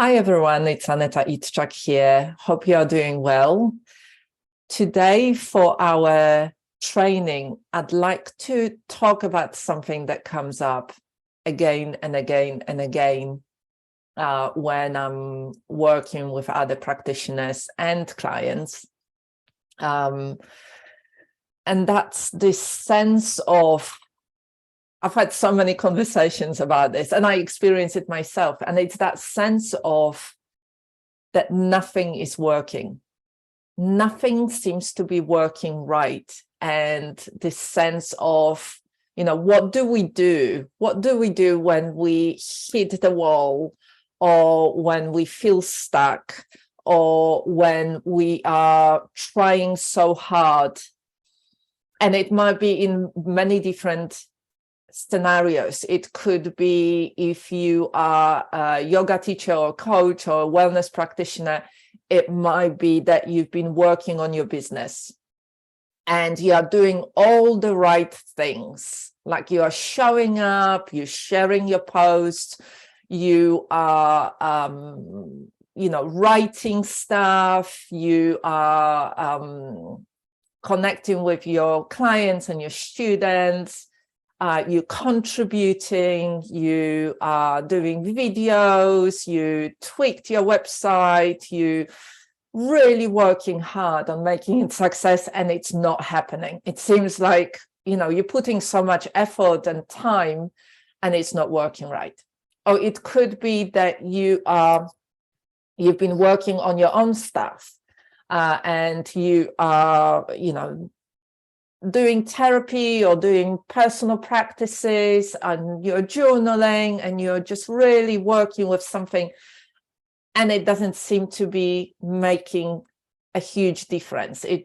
Hi everyone, it's Aneta Itchak here. Hope you are doing well. Today for our training, I'd like to talk about something that comes up again and again and again when I'm working with other practitioners and clients. And that's this sense of, I've had so many conversations about this and I experience it myself. And it's that sense of that nothing is working. Nothing seems to be working right. And this sense of, what do we do? What do we do when we hit the wall, or when we feel stuck, or when we are trying so hard? And it might be in many different scenarios. It could be if you are a yoga teacher or coach or a wellness practitioner, it might be that you've been working on your business and you are doing all the right things, like you are showing up, you're sharing your posts, you are writing stuff, you are connecting with your clients and your students, you're contributing, you are doing videos, you tweaked your website, you really working hard on making it success, and it's not happening. It seems like, you're putting so much effort and time and it's not working right. Or it could be that you've been working on your own stuff and you are, doing therapy or doing personal practices, and you're journaling and you're just really working with something, and it doesn't seem to be making a huge difference. You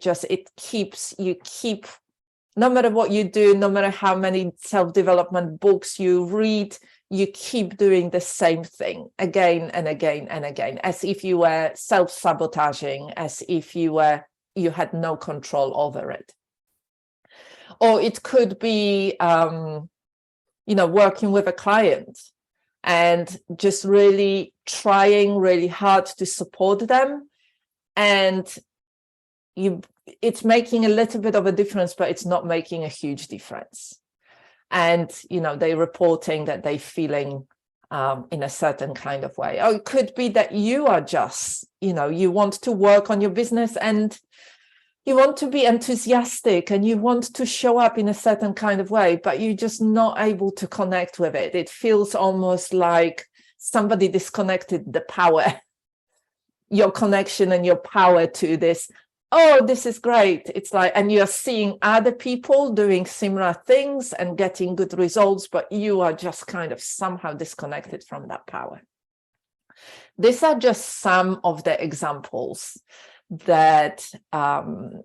keep, no matter what you do, no matter how many self-development books you read, you keep doing the same thing again and again and again, as if you were self-sabotaging, as if you had no control over it. Or it could be, working with a client and just really trying really hard to support them. And it's making a little bit of a difference, but it's not making a huge difference. And, they're reporting that they're feeling in a certain kind of way. Or it could be that you are just, you want to work on your business and you want to be enthusiastic and you want to show up in a certain kind of way, but you're just not able to connect with it. It feels almost like somebody disconnected the power, your connection and your power to this. Oh, this is great. It's like, and you're seeing other people doing similar things and getting good results, but you are just kind of somehow disconnected from that power. These are just some of the examples that come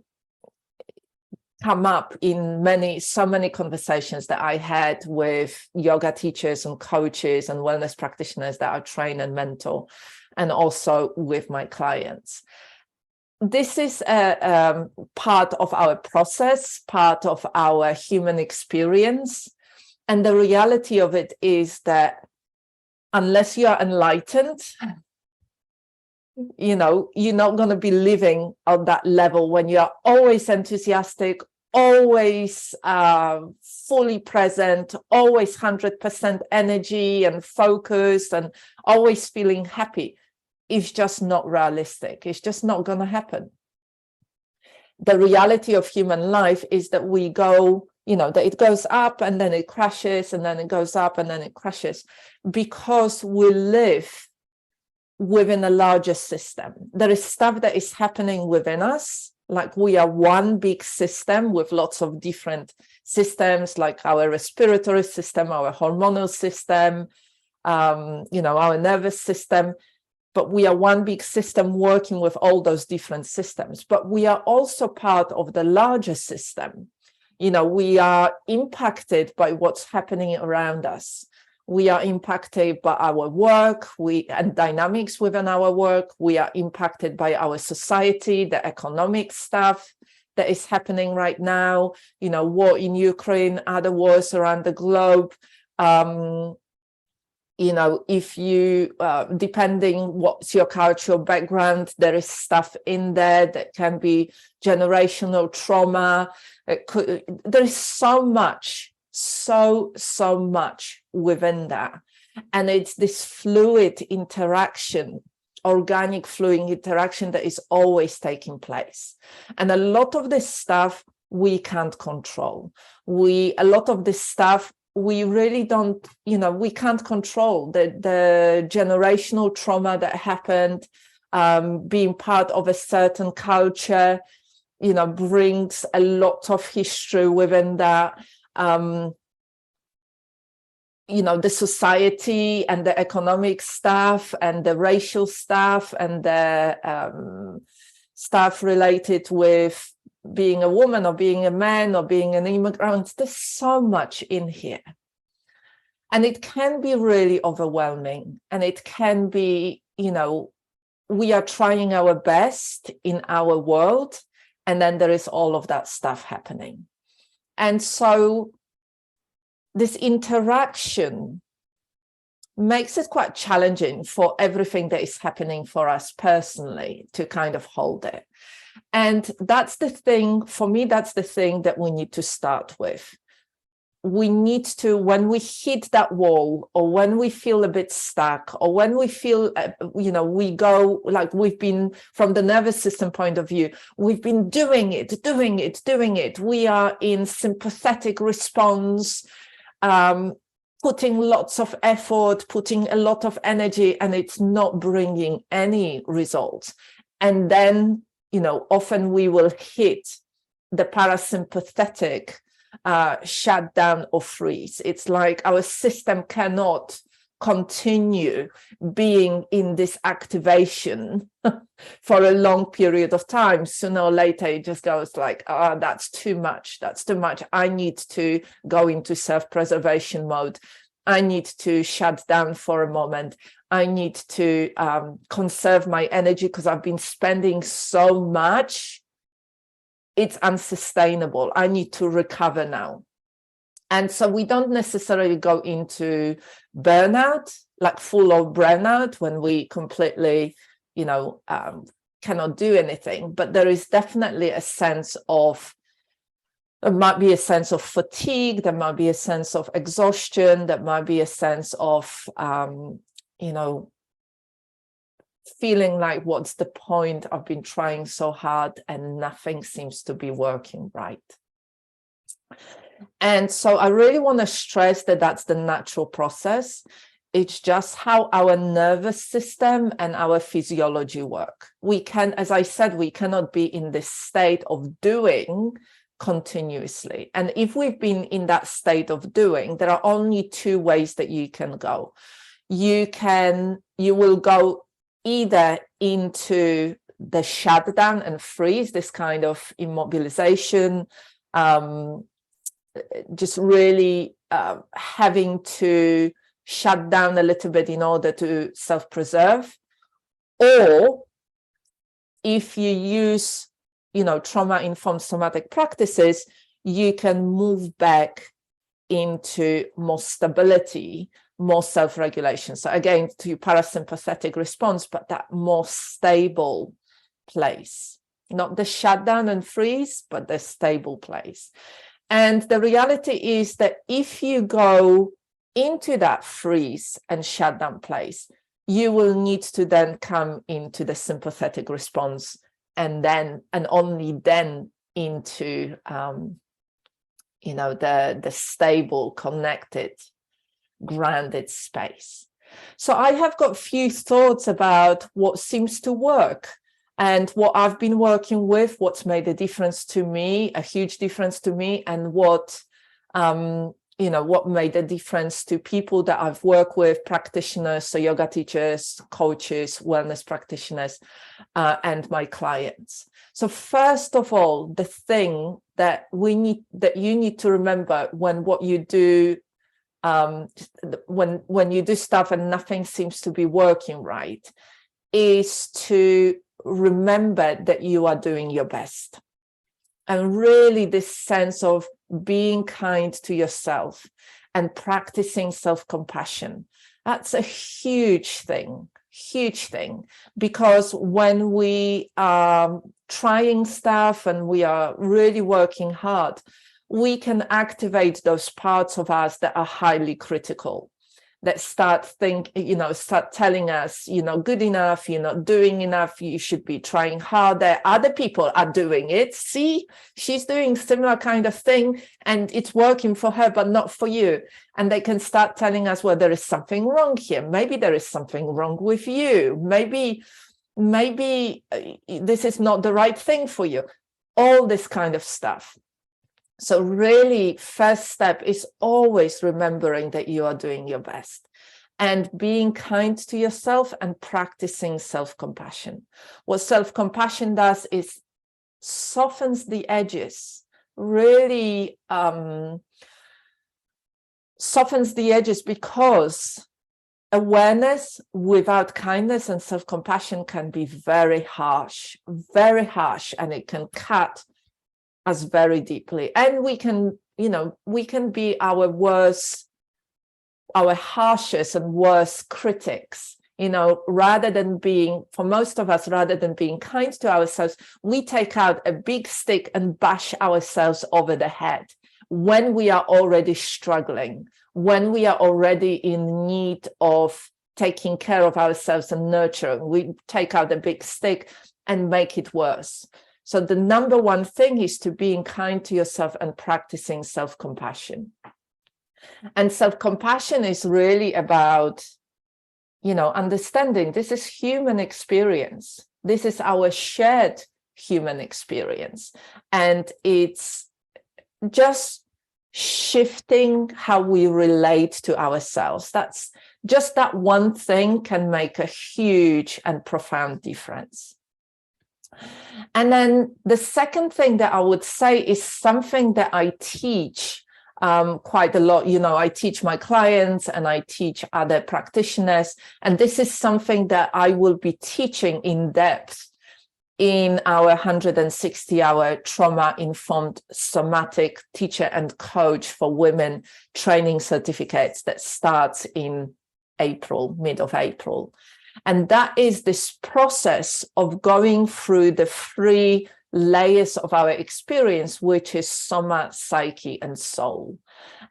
up in so many conversations that I had with yoga teachers and coaches and wellness practitioners that I train and mentor, and also with my clients. This is a part of our process, part of our human experience. And the reality of it is that unless you are enlightened, you're not going to be living on that level when you're always enthusiastic, always fully present, always 100% energy and focus, and always feeling happy. It's just not realistic. It's just not going to happen. The reality of human life is that we go, that it goes up and then it crashes, and then it goes up and then it crashes, because we live within a larger system. There is stuff that is happening within us, like we are one big system with lots of different systems, like our respiratory system, our hormonal system, our nervous system. But we are one big system working with all those different systems. But we are also part of the larger system. We are impacted by what's happening around us. We are impacted by our work and dynamics within our work. We are impacted by our society, the economic stuff that is happening right now, war in Ukraine, other wars around the globe. you know, if you, depending what's your cultural background, there is stuff in there that can be generational trauma. There is so much within that. And it's this fluid interaction, organic fluid interaction that is always taking place. And a lot of this stuff we can't control. A lot of this stuff we really don't, you know, we can't control. The generational trauma that happened, being part of a certain culture, you know, brings a lot of history within that. You know, the society and the economic stuff and the racial stuff and the stuff related with being a woman or being a man or being an immigrant. There's so much in here. And it can be really overwhelming. And it can be, you know, we are trying our best in our world, and then there is all of that stuff happening. And so this interaction makes it quite challenging for everything that is happening for us personally to kind of hold it. And that's the thing, for me, that's the thing that we need to start with. We need to, when we hit that wall, or when we feel a bit stuck, or when we feel, you know, we go, like we've been, from the nervous system point of view, we've been doing it. We are in sympathetic response, putting lots of effort, putting a lot of energy, and it's not bringing any results. And then, you know, often we will hit the parasympathetic shut down or freeze. It's like our system cannot continue being in this activation for a long period of time. Sooner or later, it just goes like, that's too much. I need to go into self-preservation mode. I need to shut down for a moment. I need to conserve my energy because I've been spending so much. It's unsustainable. I need to recover now. And so we don't necessarily go into burnout, like full of burnout, when we completely, you know, cannot do anything. But there is definitely a sense of, there might be a sense of fatigue, there might be a sense of exhaustion, there might be a sense of, you know, feeling like, what's the point? I've been trying so hard and nothing seems to be working right. And so I really want to stress that that's the natural process. It's just how our nervous system and our physiology work. We can, as I said, we cannot be in this state of doing continuously. And if we've been in that state of doing, there are only two ways that you can go. You will go either into the shutdown and freeze, this kind of immobilization, just really having to shut down a little bit in order to self-preserve. Or if you use, you know, trauma-informed somatic practices, you can move back into more stability, more self-regulation. So again, to parasympathetic response, but that more stable place, not the shutdown and freeze, but the stable place. And the reality is that if you go into that freeze and shutdown place, you will need to then come into the sympathetic response, and then, and only then, into you know, the stable, connected, grounded space. So I have got a few thoughts about what seems to work and what I've been working with, what's made a difference to me, a huge difference to me, and what you know, what made a difference to people that I've worked with, practitioners, so yoga teachers, coaches, wellness practitioners, and my clients. So first of all, the thing that you need to remember when what you do, when you do stuff and nothing seems to be working right, is to remember that you are doing your best. And really this sense of being kind to yourself and practicing self-compassion That's a huge thing, because when we are trying stuff and we are really working hard, we can activate those parts of us that are highly critical, that start telling us, you're not good enough, you're not doing enough, you should be trying harder. Other people are doing it. See, she's doing similar kind of thing and it's working for her, but not for you. And they can start telling us, well, there is something wrong here. Maybe there is something wrong with you. Maybe this is not the right thing for you. All this kind of stuff. So really, first step is always remembering that you are doing your best and being kind to yourself and practicing self-compassion. What self-compassion does is softens the edges, really softens the edges, because awareness without kindness and self-compassion can be very harsh, and it can cut us very deeply. And we can be our harshest and worst critics. Rather than being kind to ourselves, we take out a big stick and bash ourselves over the head when we are already struggling, when we are already in need of taking care of ourselves and nurturing. We take out a big stick and make it worse. So the number one thing is to being kind to yourself and practicing self-compassion. And self-compassion is really about, understanding this is human experience. This is our shared human experience. And it's just shifting how we relate to ourselves. That's just that one thing can make a huge and profound difference. And then the second thing that I would say is something that I teach quite a lot. I teach my clients and I teach other practitioners. And this is something that I will be teaching in depth in our 160-hour trauma-informed somatic teacher and coach for women training certificates that starts in April, mid of April. And that is this process of going through the 3 layers of our experience, which is soma, psyche, and soul.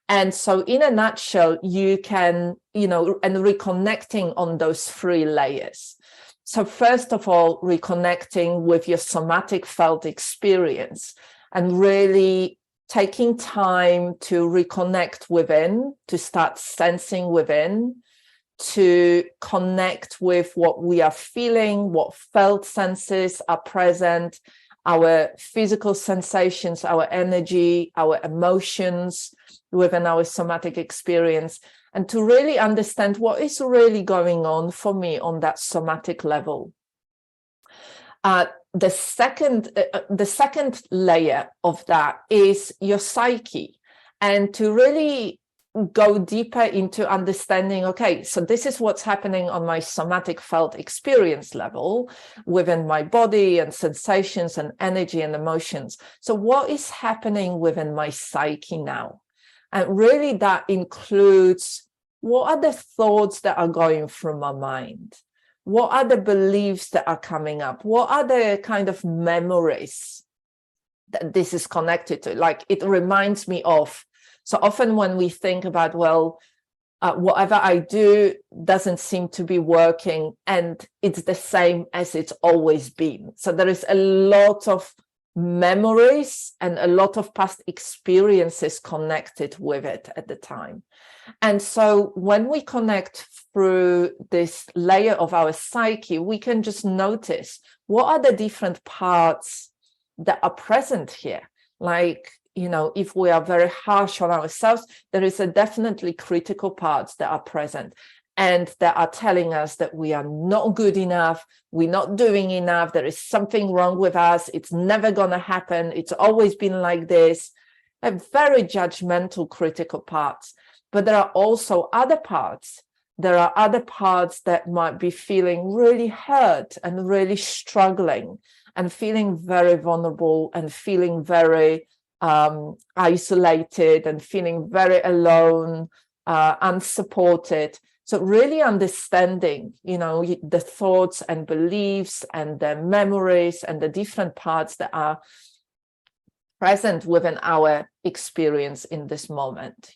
And so in a nutshell, you can, and reconnecting on those 3 layers. So first of all, reconnecting with your somatic felt experience and really taking time to reconnect within, to start sensing within, to connect with what we are feeling, what felt senses are present, our physical sensations, our energy, our emotions within our somatic experience, and to really understand what is really going on for me on that somatic level. The second layer of that is your psyche, and to really go deeper into understanding, okay, so this is what's happening on my somatic felt experience level within my body and sensations and energy and emotions. So what is happening within my psyche now? And really that includes, what are the thoughts that are going through my mind? What are the beliefs that are coming up? What are the kind of memories that this is connected to? Like, it reminds me of. So often when we think about, whatever I do doesn't seem to be working, and it's the same as it's always been. So there is a lot of memories and a lot of past experiences connected with it at the time. And so when we connect through this layer of our psyche, we can just notice what are the different parts that are present here. Like, if we are very harsh on ourselves, there is a definitely critical parts that are present and that are telling us that we are not good enough, we're not doing enough, there is something wrong with us, it's never going to happen, it's always been like this. Very judgmental, critical parts. But there are also other parts. There are other parts that might be feeling really hurt and really struggling and feeling very vulnerable and feeling very isolated and feeling very alone, unsupported. So really understanding, the thoughts and beliefs and the memories and the different parts that are present within our experience in this moment.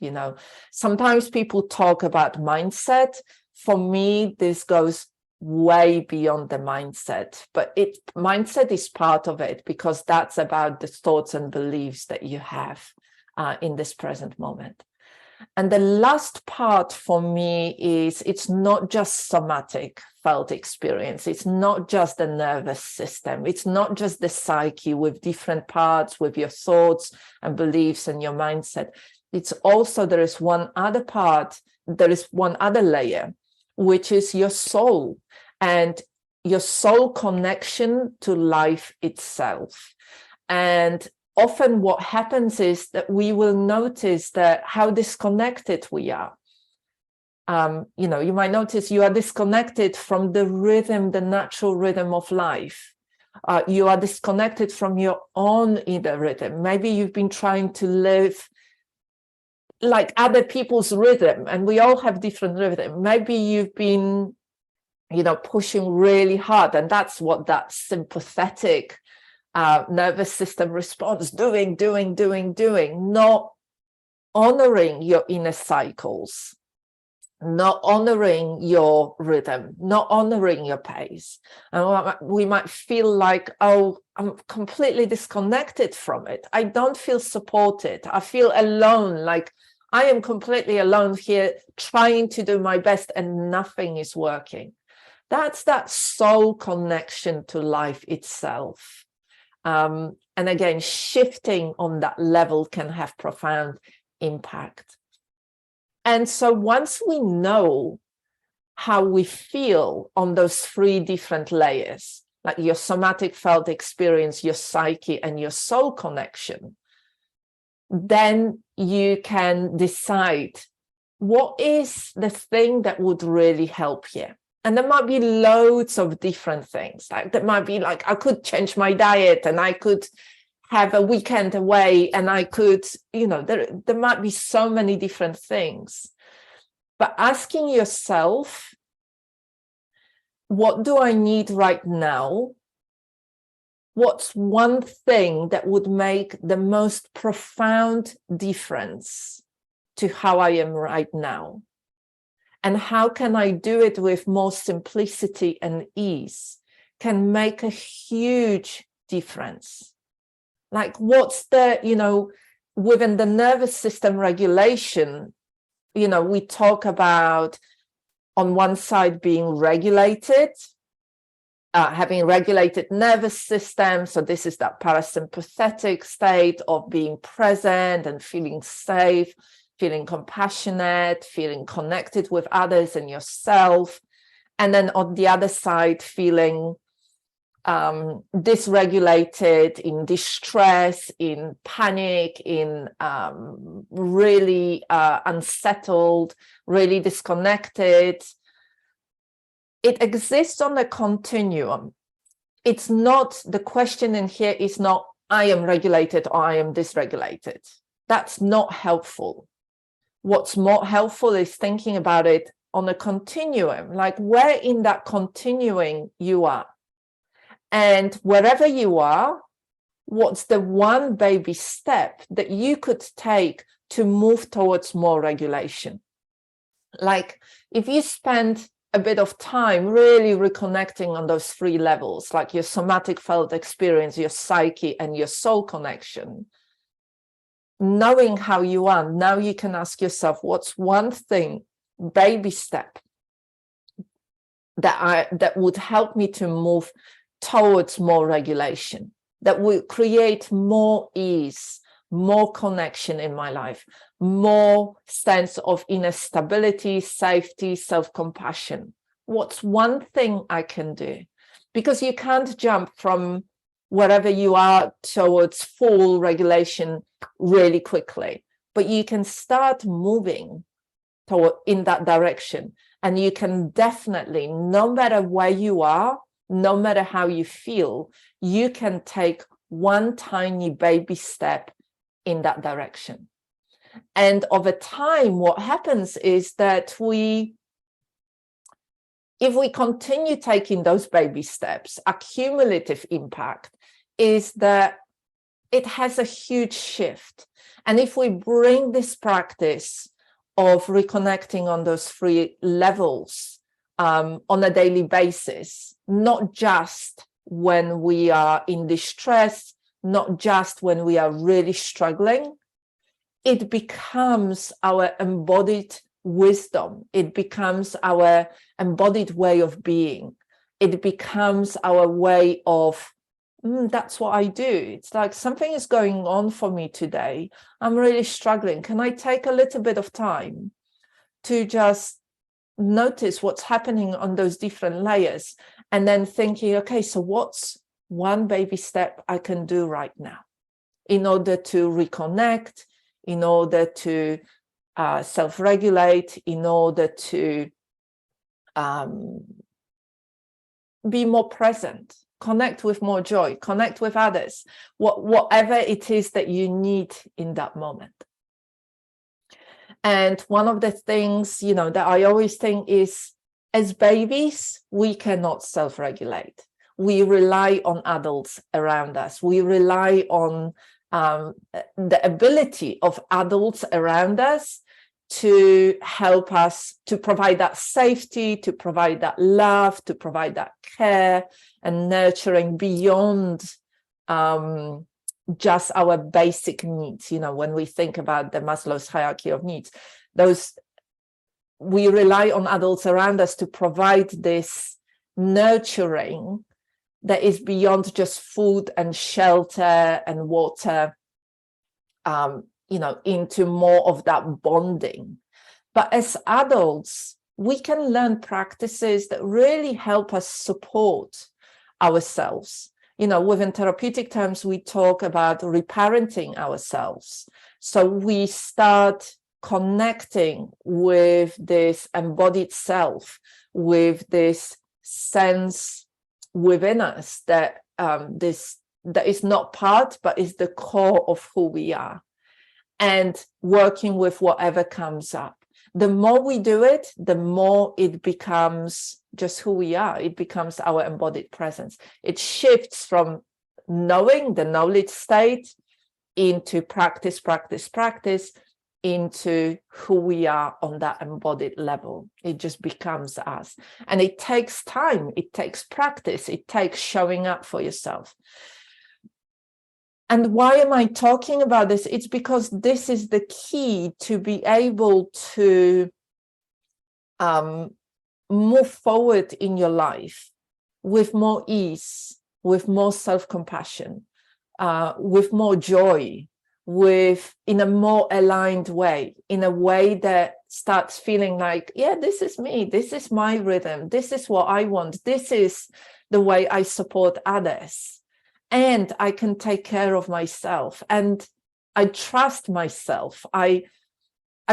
Sometimes people talk about mindset. For me, this goes way beyond the mindset, but mindset is part of it, because that's about the thoughts and beliefs that you have in this present moment. And the last part for me is, it's not just somatic felt experience. It's not just the nervous system. It's not just the psyche with different parts, with your thoughts and beliefs and your mindset. It's also, there is one other part, there is one other layer, which is your soul and your soul connection to life itself. And often what happens is that we will notice that how disconnected we are. You might notice you are disconnected from the rhythm, the natural rhythm of life. You are disconnected from your own inner rhythm. Maybe you've been trying to live like other people's rhythm, and we all have different rhythm. Maybe you've been, pushing really hard, and that's what that sympathetic nervous system response, doing, not honoring your inner cycles, not honoring your rhythm, not honoring your pace. And we might feel like, oh, I'm completely disconnected from it. I don't feel supported. I feel alone, like I am completely alone here trying to do my best and nothing is working. That's that soul connection to life itself. And again, shifting on that level can have profound impact. And so once we know how we feel on those three different layers, like your somatic felt experience, your psyche, and your soul connection, then you can decide what is the thing that would really help you. And there might be loads of different things. Like that might be like, I could change my diet and I could have a weekend away and I could, there might be so many different things. But asking yourself, what do I need right now? What's one thing that would make the most profound difference to how I am right now? And how can I do it with more simplicity and ease? Can make a huge difference. Like what's the, within the nervous system regulation, we talk about on one side being regulated, having regulated nervous system. So this is that parasympathetic state of being present and feeling safe, feeling compassionate, feeling connected with others and yourself. And then on the other side, feeling dysregulated, in distress, in panic, in really unsettled, really disconnected. It exists on a continuum. It's not, the question in here is not, I am regulated or I am dysregulated. That's not helpful. What's more helpful is thinking about it on a continuum, like where in that continuum you are. And wherever you are, what's the one baby step that you could take to move towards more regulation? Like if you spend a bit of time really reconnecting on those three levels, like your somatic felt experience, your psyche, and your soul connection, knowing how you are, now you can ask yourself, what's one thing, baby step, that would help me to move towards more regulation, that will create more ease, more connection in my life, more sense of inner stability, safety, self-compassion. What's one thing I can do? Because you can't jump from wherever you are towards full regulation really quickly, but you can start moving in that direction. And you can definitely, no matter where you are, no matter how you feel, you can take one tiny baby step in that direction. And over time, what happens is that we if we continue taking those baby steps, a cumulative impact is that it has a huge shift. And if we bring this practice of reconnecting on those 3 levels on a daily basis, not just when we are in distress, not just when we are really struggling, it becomes our embodied wisdom. It becomes our embodied way of being. It becomes our way of, that's what I do. It's like something is going on for me today. I'm really struggling. Can I take a little bit of time to just notice what's happening on those different layers, and then thinking, okay, so what's one baby step I can do right now in order to reconnect, in order to self-regulate, in order to be more present, connect with more joy, connect with others, whatever it is that you need in that moment. And one of the things, that I always think is, as babies, we cannot self-regulate. We rely on adults around us. We rely on the ability of adults around us to help us, to provide that safety, to provide that love, to provide that care and nurturing beyond just our basic needs. When we think about the Maslow's hierarchy of needs, we rely on adults around us to provide this nurturing that is beyond just food and shelter and water, into more of that bonding. But as adults, we can learn practices that really help us support ourselves. Within therapeutic terms, we talk about reparenting ourselves. So we start connecting with this embodied self, with this sense within us that that is not part, but is the core of who we are, and working with whatever comes up. The more we do it, the more it becomes just who we are. It becomes our embodied presence. It shifts from knowing, the knowledge state, into practice, into who we are on that embodied level. It just becomes us. And it takes time, it takes practice, it takes showing up for yourself. And why am I talking about this? It's because this is the key to be able to move forward in your life with more ease, with more self-compassion, with more joy, in a more aligned way, in a way that starts feeling like, yeah, this is me, this is my rhythm, this is what I want, this is the way I support others. And I can take care of myself, and I trust myself. I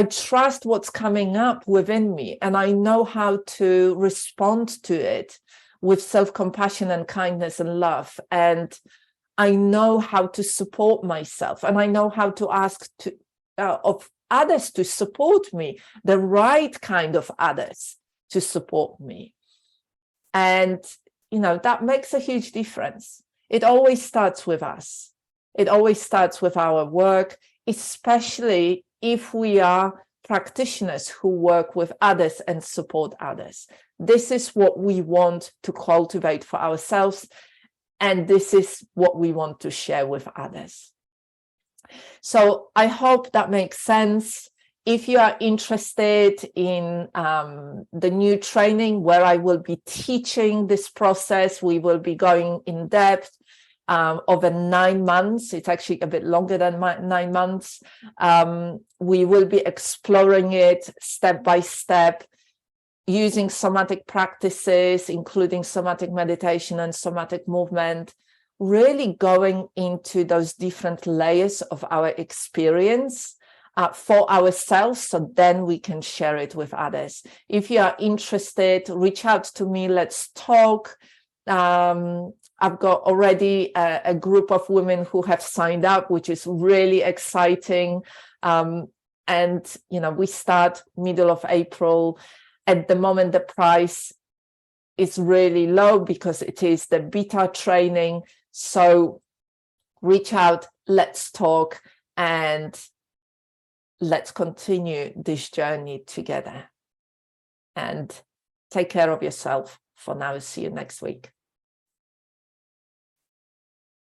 trust what's coming up within me, and I know how to respond to it with self-compassion and kindness and love. And I know how to support myself, and I know how to ask of others to support me, the right kind of others to support me. And, that makes a huge difference. It always starts with us. It always starts with our work, especially if we are practitioners who work with others and support others. This is what we want to cultivate for ourselves, and this is what we want to share with others. So I hope that makes sense. If you are interested in the new training where I will be teaching this process, we will be going in depth over 9 months. It's actually a bit longer than 9 months. We will be exploring it step by step, using somatic practices, including somatic meditation and somatic movement, really going into those different layers of our experience for ourselves, so then we can share it with others. If you are interested, reach out to me, let's talk. I've got already a group of women who have signed up, which is really exciting. And, we start middle of April. At the moment, the price is really low because it is the beta training. So reach out, let's talk, and let's continue this journey together. And take care of yourself. For now, see you next week.